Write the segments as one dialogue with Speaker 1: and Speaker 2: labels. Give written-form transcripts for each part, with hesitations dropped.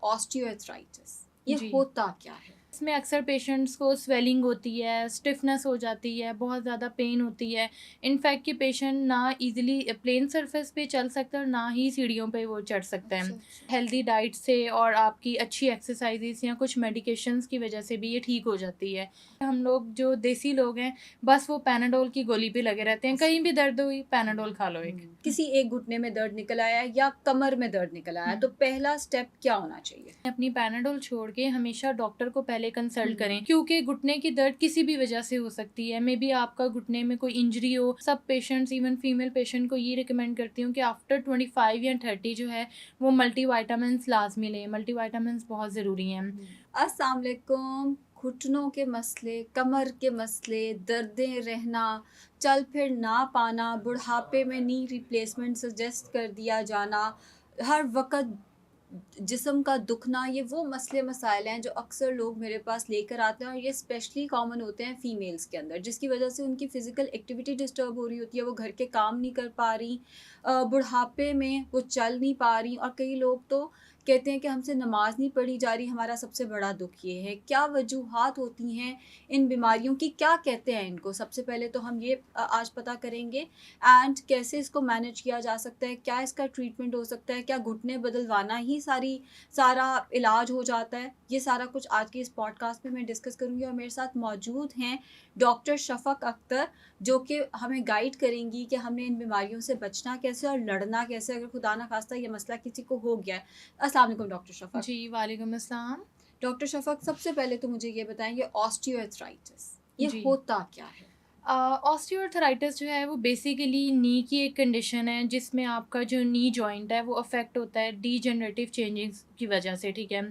Speaker 1: Osteoarthritis, ये
Speaker 2: जी।
Speaker 1: होता क्या है?
Speaker 2: इसमें अक्सर पेशेंट्स को स्वेलिंग होती है, स्टिफनेस हो जाती है, बहुत ज़्यादा पेन होती है। इनफैक्ट कि पेशेंट ना ईज़िली प्लेन सरफेस पे चल सकता है और ना ही सीढ़ियों पे वो चढ़ सकता है।
Speaker 1: अच्छा, अच्छा।
Speaker 2: हेल्दी डाइट से और आपकी अच्छी एक्सरसाइज़ेज़ या कुछ मेडिकेशंस की वज़ह से भी ये ठीक हो जाती है। हम लोग जो देसी लोग हैं, बस वो पैनाडोल की गोली पे लगे रहते हैं, कहीं भी दर्द हुई पैनाडोल खा लो एक।
Speaker 1: किसी एक घुटने में दर्द निकल आया या कमर में दर्द निकल आया,
Speaker 2: हुँ।
Speaker 1: तो पहला स्टेप क्या होना चाहिए?
Speaker 2: अपनी पैनाडोल छोड़ के हमेशा डॉक्टर को पहले कंसल्ट
Speaker 1: हुँ।
Speaker 2: करें, क्योंकि घुटने की दर्द किसी भी वजह से हो सकती है। मे बी आपका घुटने में कोई इंजरी हो। सब पेशेंट्स, इवन फीमेल पेशेंट को ये रिकमेंड करती हूँ कि आफ्टर 25 या 30 जो है वो मल्टीविटामिन्स लाजमी लें। मल्टीविटामिन्स बहुत ज़रूरी हैं।
Speaker 1: अस्सलाम वालेकुम। घुटनों के मसले, कमर के मसले, दर्दें रहना, चल फिर ना पाना, बुढ़ापे में नी रिप्लेसमेंट सजेस्ट कर दिया जाना, हर वक़्त जिस्म का दुखना, ये वो मसले मसाइल हैं जो अक्सर लोग मेरे पास लेकर आते हैं, और ये स्पेशली कॉमन होते हैं फ़ीमेल्स के अंदर, जिसकी वजह से उनकी फ़िज़िकल एक्टिविटी डिस्टर्ब हो रही होती है, वो घर के काम नहीं कर पा रही, बुढ़ापे में वो चल नहीं पा रही, और कई लोग तो कहते हैं कि हमसे नमाज़ नहीं पढ़ी जा रही, हमारा सबसे बड़ा दुःख ये है। क्या वजूहात होती हैं इन बीमारियों की, क्या कहते हैं इनको? सबसे पहले तो हम ये आज पता करेंगे, एंड कैसे इसको मैनेज किया जा सकता है, क्या इसका ट्रीटमेंट हो सकता है, क्या घुटने बदलवाना ही सारा इलाज हो जाता है? ये सारा कुछ आज के इस पॉडकास्ट में मैं डिस्कस करूँगी, और मेरे साथ मौजूद हैं डॉक्टर शफ़क़ अख्तर, जो कि हमें गाइड करेंगी कि हमने इन बीमारियों से बचना कैसे और लड़ना कैसे, अगर खुदा ना ख़ास्ता ये मसला किसी को हो गया है। अस्सलाम वालेकुम डॉक्टर शफ़क़।
Speaker 2: जी, वालेकुम अस्सलाम।
Speaker 1: डॉक्टर शफ़क़, सबसे पहले तो मुझे ये बताएँ, ये ऑस्टियोआर्थराइटिस, ये
Speaker 2: जी।
Speaker 1: होता क्या है?
Speaker 2: ऑस्टियोआर्थराइटिस जो है वो बेसिकली नी की एक कंडीशन है, जिसमें आपका जो नी जॉइंट है वो अफेक्ट होता है डीजनरेटिव चेंजेस की वजह से, ठीक है।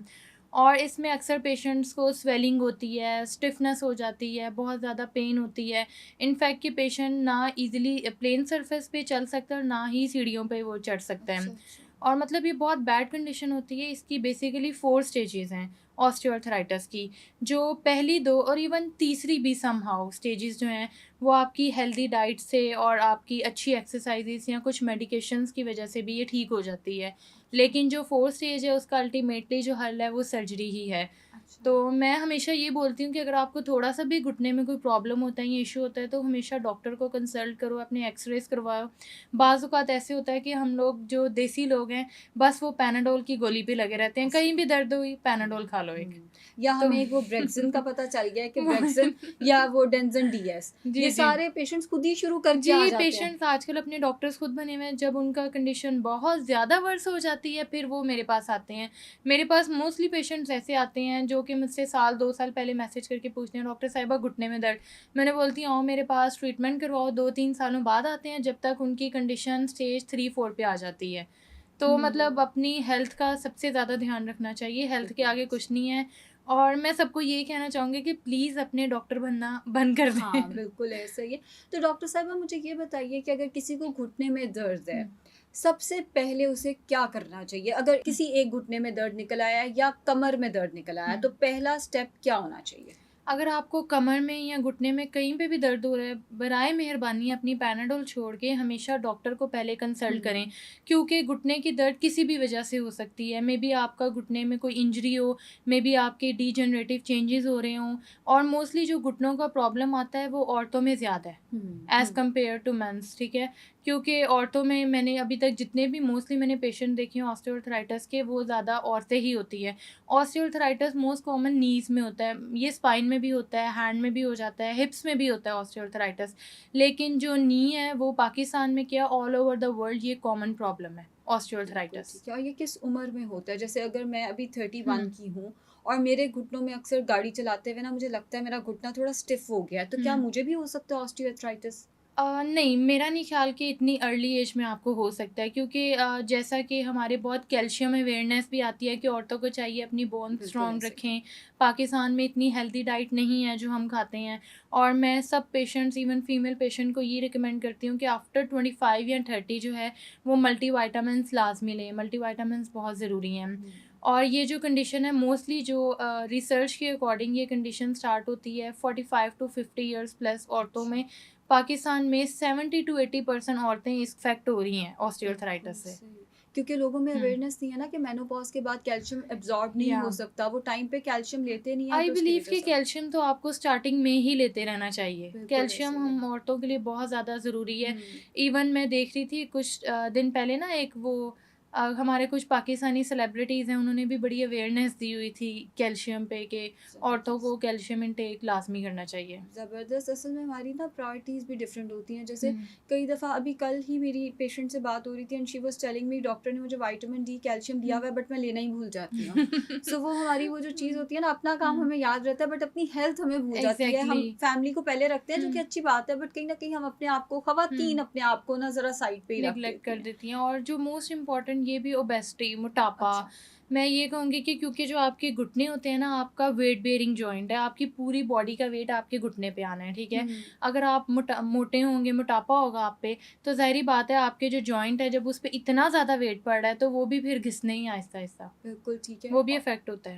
Speaker 2: और इसमें अक्सर पेशेंट्स को स्वेलिंग होती है, स्टिफनेस हो जाती है, बहुत ज़्यादा पेन होती है। इनफैक्ट कि पेशेंट ना इजीली प्लेन सरफेस पे चल सकता है और ना ही सीढ़ियों पे वो चढ़ सकता है।
Speaker 1: अच्छा, अच्छा।
Speaker 2: और मतलब ये बहुत बैड कंडीशन होती है। इसकी बेसिकली 4 स्टेजेस हैं ऑस्टियोआर्थराइटिस की। जो पहली 2 और इवन तीसरी भी समहाउ स्टेजेस जो हैं, वो आपकी हेल्दी डाइट से और आपकी अच्छी एक्सरसाइज़ेज़ या कुछ मेडिकेशंस की वजह से भी ये ठीक हो जाती है। लेकिन जो 4th स्टेज है उसका अल्टीमेटली जो हल है वो सर्जरी ही है।
Speaker 1: अच्छा।
Speaker 2: तो मैं हमेशा ये बोलती हूँ कि अगर आपको थोड़ा-सा भी घुटने में कोई प्रॉब्लम होता है या इश्यू होता है तो हमेशा डॉक्टर को कंसल्ट करो, अपने एक्स-रेज़ करवाओ। बाज़ औक़ात ऐसे होता है कि हम लोग जो देसी लोग हैं, बस वो पैनाडोल की गोली पे लगे रहते हैं, कहीं भी दर्द हुई पैनाडोल खा लो एक।
Speaker 1: या
Speaker 2: तो
Speaker 1: हमें एक वो ब्रेक्सिन का पता चल गया है कि ब्रेक्सिन या वो डेंज़न डीएस,
Speaker 2: जी,
Speaker 1: ये
Speaker 2: जी।
Speaker 1: सारे पेशेंट्स खुद ही शुरू करके आ
Speaker 2: जी,
Speaker 1: जाते हैं।
Speaker 2: पेशेंट्स आजकल अपने डॉक्टर्स खुद बने हुए हैं। जब उनका कंडीशन बहुत ज़्यादा वर्स हो जाती है, फिर वो मेरे पास आते हैं। मेरे पास मोस्टली पेशेंट्स ऐसे आते हैं जो कि मुझसे साल 2 साल पहले मैसेज करके पूछते हैं, डॉक्टर साहिबा घुटने में दर्द। मैंने बोलती हूँ आओ मेरे पास ट्रीटमेंट करवाओ, 2-3 सालों बाद आते हैं, जब तक उनकी कंडीशन स्टेज 3-4 पे आ जाती है। तो मतलब
Speaker 1: हुँ।
Speaker 2: अपनी हेल्थ का सबसे ज़्यादा ध्यान रखना चाहिए, हेल्थ के
Speaker 1: बिल्कुल।
Speaker 2: आगे कुछ नहीं है। और मैं सबको यही कहना चाहूँगी कि प्लीज़ अपने डॉक्टर बनना बंद कर
Speaker 1: हाँ,
Speaker 2: दें।
Speaker 1: बिल्कुल ऐसा ही है। तो डॉक्टर साहिबा, मुझे ये बताइए कि अगर किसी को घुटने में दर्द है,
Speaker 2: हुँ,
Speaker 1: सबसे पहले उसे क्या करना चाहिए? अगर
Speaker 2: हुँ,
Speaker 1: किसी एक घुटने में दर्द निकल आया या कमर में दर्द निकल आया,
Speaker 2: हुँ।
Speaker 1: तो पहला स्टेप क्या होना चाहिए?
Speaker 2: अगर आपको कमर में या घुटने में कहीं पे भी दर्द हो रहा है, बराए मेहरबानी अपनी पैनाडोल छोड़ के हमेशा डॉक्टर को पहले कंसल्ट
Speaker 1: हुँ।
Speaker 2: करें, क्योंकि घुटने की दर्द किसी भी वजह से हो सकती है। मे बी आपका घुटने में कोई इंजरी हो, मे बी आपके डीजनरेटिव चेंजेस हो रहे हों। और मोस्टली जो घुटनों का प्रॉब्लम आता है वो औरतों में ज़्यादा है
Speaker 1: um,
Speaker 2: as
Speaker 1: um.
Speaker 2: Compare to mens, ठीक है। क्योंकि औरतों में मैंने अभी तक जितने भी मोस्टली मैंने पेशेंट देखे हैं ऑस्टियोआर्थराइटिस के, वो ज़्यादा औरतें ही होती है। ऑस्टियोआर्थराइटिस मोस्ट कॉमन नीज़ में होता है, ये स्पाइन में भी होता है, हैंड में भी हो जाता है, हिप्स में भी होता है ऑस्टियोआर्थराइटिस। लेकिन जो नी है वो पाकिस्तान में क्या ऑल ओवर द वर्ल्ड ये कॉमन प्रॉब्लम है
Speaker 1: बिल्कुल
Speaker 2: ऑस्टियोआर्थराइटिस।
Speaker 1: ठीक है। और ये किस उम्र में होता है? जैसे अगर मैं अभी 31
Speaker 2: हुँ,
Speaker 1: की हूँ और मेरे घुटनों में अक्सर गाड़ी चलाते हुए ना मुझे लगता है मेरा घुटना थोड़ा स्टिफ़ हो गया है, तो क्या
Speaker 2: हुँ।
Speaker 1: मुझे भी हो सकता है ऑस्टियोआर्थराइटिस?
Speaker 2: नहीं, मेरा नहीं ख़्याल कि इतनी अर्ली एज में आपको हो सकता है, क्योंकि जैसा कि हमारे बहुत कैल्शियम अवेयरनेस भी आती है कि औरतों को चाहिए अपनी बोन
Speaker 1: बिल्कुल
Speaker 2: स्ट्रॉन्ग
Speaker 1: ऐसा ही है।
Speaker 2: रखें। पाकिस्तान में इतनी हेल्दी डाइट नहीं है जो हम खाते हैं। और मैं सब पेशेंट्स, इवन फीमेल पेशेंट को ये रिकमेंड करती हूँ कि आफ्टर 25 या 30 जो है वो मल्टीविटामिन्स लाज़मी लें। मल्टीविटामिन्स बहुत ज़रूरी हैं।
Speaker 1: हुँ।
Speaker 2: और ये जो कंडीशन है मोस्टली जो रिसर्च के अकॉर्डिंग ये कंडीशन स्टार्ट होती है 45 टू 50 इयर्स प्लस औरतों
Speaker 1: अच्छा।
Speaker 2: में। पाकिस्तान में 70 टू 80% औरतें इस इफ़ेक्ट हो रही हैं
Speaker 1: बिल्कुल
Speaker 2: ऑस्टियोआर्थराइटिस से।
Speaker 1: सही। क्योंकि लोगों में
Speaker 2: हुँ।
Speaker 1: अवेयरनेस नहीं है ना कि मेनोपॉज़ के बाद कैल्शियम एब्ज़ॉर्ब नहीं
Speaker 2: या
Speaker 1: हो सकता, वो टाइम पे कैल्शियम लेते नहीं हैं
Speaker 2: आई
Speaker 1: तो उसकी
Speaker 2: बिलीव
Speaker 1: वज़ह
Speaker 2: कि
Speaker 1: से।
Speaker 2: कैल्शियम तो आपको स्टार्टिंग में ही लेते रहना चाहिए।
Speaker 1: बिल्कुल
Speaker 2: कैल्शियम
Speaker 1: ऐसे ही है।
Speaker 2: हम औरतों के लिए बहुत ज़्यादा ज़रूरी है।
Speaker 1: हुँ,
Speaker 2: इवन मैं देख रही थी कुछ दिन पहले ना एक वो हमारे कुछ पाकिस्तानी सेलिब्रिटीज़ हैं, उन्होंने भी बड़ी अवेयरनेस दी हुई थी कैल्शियम पे कि औरतों को
Speaker 1: ज़बरदस्त।
Speaker 2: कैल्शियम इनटेक लाज़मी करना चाहिए।
Speaker 1: ज़बरदस्त, असल में हमारी ना प्रायोरिटीज़ भी डिफरेंट होती हैं। जैसे
Speaker 2: हुँ।
Speaker 1: कई दफ़ा अभी कल ही मेरी पेशेंट से बात हो रही थी and she was telling me doctor ने मुझे विटामिन डी, कैल्शियम दिया
Speaker 2: हुँ।
Speaker 1: हुआ है बट मैं लेना ही भूल जाती हूँ। सो वो हमारी वो जो चीज़
Speaker 2: हुँ,
Speaker 1: होती है ना, अपना काम
Speaker 2: हुँ।
Speaker 1: हमें याद रहता है बट अपनी हेल्थ हमें भूल जाती है।
Speaker 2: एग्ज़ैक्टली।
Speaker 1: हम फैमिली को पहले रखते हैं जो कि
Speaker 2: हुँ,
Speaker 1: अच्छी बात है, बट कहीं न कहीं हम अपने आप को, ख़वातीन
Speaker 2: हुँ।
Speaker 1: अपने आप को ना ज़रा साइड पे ही रख
Speaker 2: नेग्लेक्ट
Speaker 1: देती
Speaker 2: कर
Speaker 1: हैं।
Speaker 2: देती हैं और जो मोस्ट इम्पॉर्टेंट ये भी ओबेसिटी मोटापा।
Speaker 1: अच्छा।
Speaker 2: मैं ये कहूँगी कि क्योंकि जो आपके घुटने होते हैं ना, आपका वेट बेयरिंग जॉइंट है, आपकी पूरी बॉडी का वेट आपके घुटने पे आना है, ठीक है?
Speaker 1: हुँ,
Speaker 2: अगर आप मोटे होंगे, मोटापा होगा आप पे, तो ज़ाहिर-सी बात है आपके जो जॉइंट है जब उस पे इतना ज़्यादा वेट पड़ रहा है तो वो भी फिर घिसने ही हैं आहिस्ता-आहिस्ता।
Speaker 1: बिल्कुल ठीक है।
Speaker 2: वो भी इफ़ेक्ट होता है।